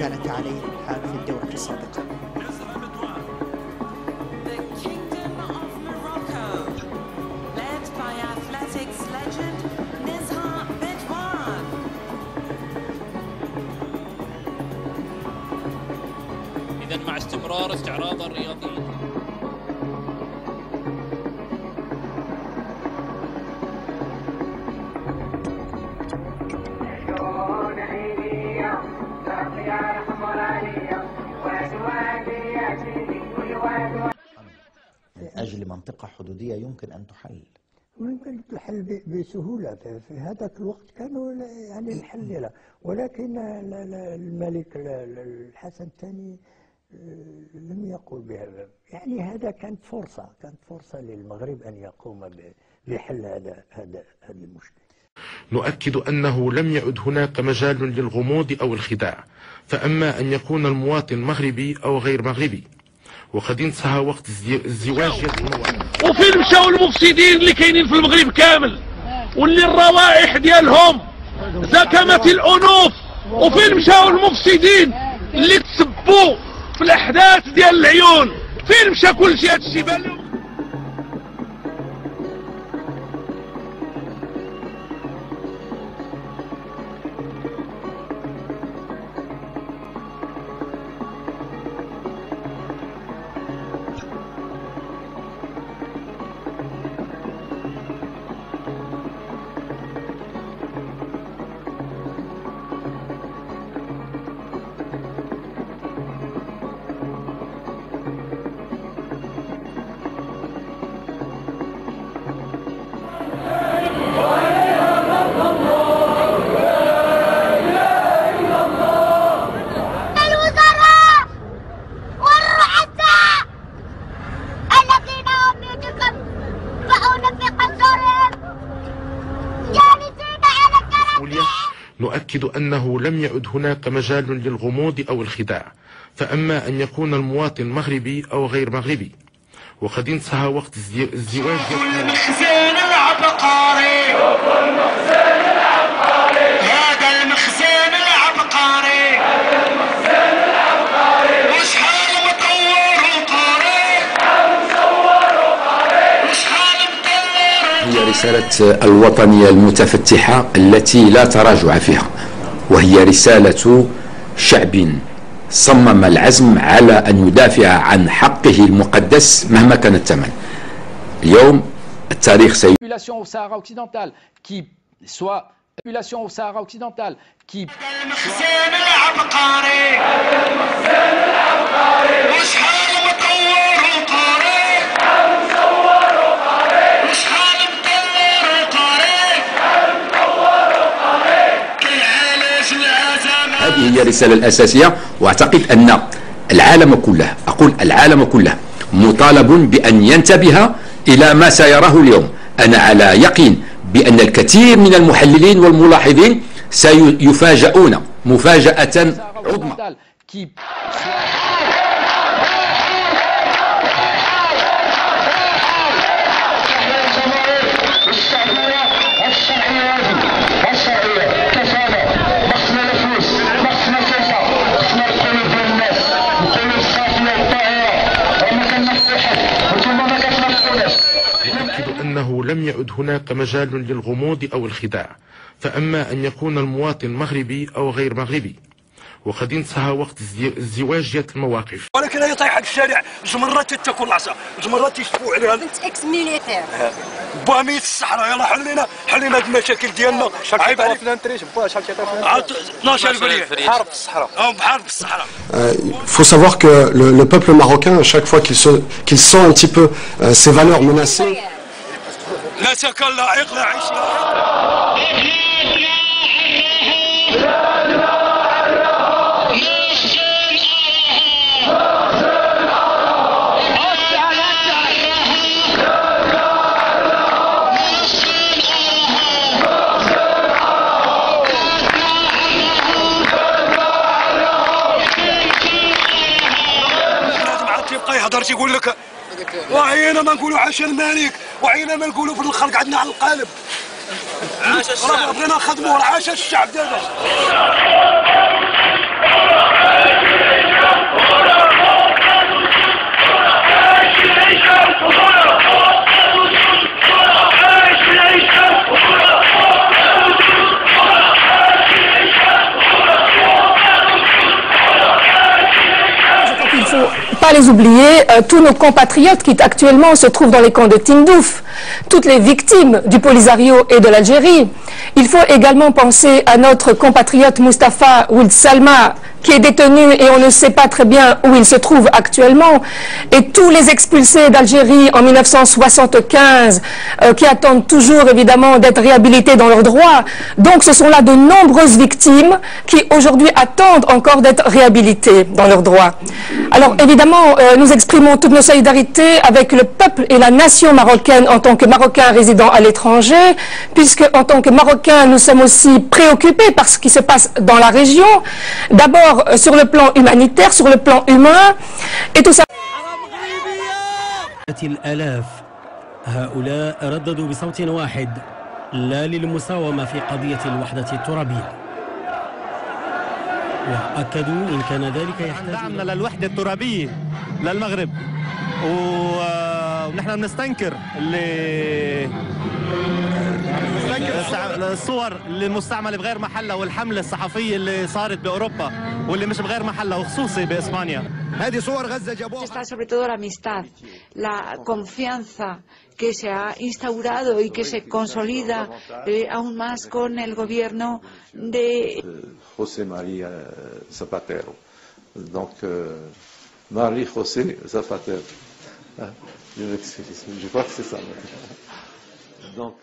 كانت عليه الحال في الدورة السابقة. إذن مع استمرار استعراض الرياضيين من أجل منطقة حدودية يمكن أن تحل، ويمكن تحل بسهولة. في هذاك الوقت كانوا يعني الحل له، ولكن الملك الحسن الثاني لم يقل بهذا. يعني هذا كانت فرصة للمغرب أن يقوم بحل هذا المشكل. نؤكد أنه لم يعد هناك مجال للغموض أو الخداع، فأما أن يكون المواطن مغربي أو غير مغربي، وقد انتهى وقت ازدواجية المواطن. وفين مشاو المفسدين اللي كاينين في المغرب كامل واللي الروائح ديالهم زكمت الأنوف؟ وفين مشاو المفسدين اللي تسبوا في الأحداث ديال العيون؟ فين مشى كل شيء؟ هادشي بان لهم. نؤكد أنه لم يعد هناك مجال للغموض أو الخداع، فأما أن يكون المواطن مغربي أو غير مغربي، وقد انتهى وقت ازدواجية المخزن العبقري، هذا المخزن العبقري، وشحال مطور وقاري، وشحال مطور. هي رسالة الوطنية المتفتحة التي لا تراجع فيها، وهي رسالة شعب صمم العزم على أن يدافع عن حقه المقدس مهما كان الثمن. اليوم التاريخ population au Sahara occidental qui soit population au Sahara occidental qui المخزن العبقري، وشحال مطور وقاري، وشحال مطور وقاري، كيعالج الأزمات. هذه هي الرسالة الأساسية، وأعتقد أن العالم كله، أقول العالم كله، مطالب بأن ينتبه إلى ما سيراه اليوم. أنا على يقين بأن الكثير من المحللين والملاحظين سيفاجؤون مفاجأة عظمى. أنه لم يعد هناك مجال للغموض أو الخداع، فأما أن يكون المواطن مغربي أو غير مغربي، وقد انتهى وقت ازدواجية المواقف. ولكن هي طايحة في الشارع، جمرات تاكل العصا، جمرات يشفوا عليها. انت اكس ميليتير بامية الصحراء، يلا حلينا هاد المشاكل ديالنا. عيب عليك. شحال تعطيو 12000 ريال. حرب في الصحراء. بحرب في الصحراء. Il faut savoir que le peuple marocain, à chaque fois qu'il sent un petit peu ses valeurs menacées, لا سكن لا عيق لا عيش لا يبقى يهضر تيقول لك وعينا ما نقولوا عاش الملك، وعينا ما نقولوا في الخلق عندنا على القالب. عاش الشعب، بغينا نخدموا عاش الشعب دابا. Il ne faut pas les oublier, tous nos compatriotes qui actuellement se trouvent dans les camps de Tindouf, toutes les victimes du Polisario et de l'Algérie. Il faut également penser à notre compatriote Mustapha Ould Salma, qui est détenu et on ne sait pas très bien où il se trouve actuellement, et tous les expulsés d'Algérie en 1975 qui attendent toujours évidemment d'être réhabilités dans leurs droits. Donc ce sont là de nombreuses victimes qui aujourd'hui attendent encore d'être réhabilitées dans leurs droits. Alors évidemment, nous exprimons toutes nos solidarités avec le peuple et la nation marocaine en tant que Marocains résidant à l'étranger, puisque en tant que Marocains, nous sommes aussi préoccupés par ce qui se passe dans la région. D'abord sur le plan humanitaire, sur le plan humain, et tout ça. الآلاف هؤلاء رددوا بصوت واحد لا للمساومة في قضية الوحدة الترابية، وأكدوا إن كان ذلك يحتاج دعمنا للوحدة الترابية للمغرب، ونحن بنستنكر الصور المستعملة بغير محلها والحملة الصحفية اللي صارت بأوروبا واللي مش بغير محلها وخصوصي بإسبانيا. هذه صور غزة جابوها. Está sobre todo la amistad, la confianza que se ha instaurado y que se consolida aún más con el gobierno de José María Zapatero. Donc, Marie José Zapatero. Je crois que c'est ça. Donc,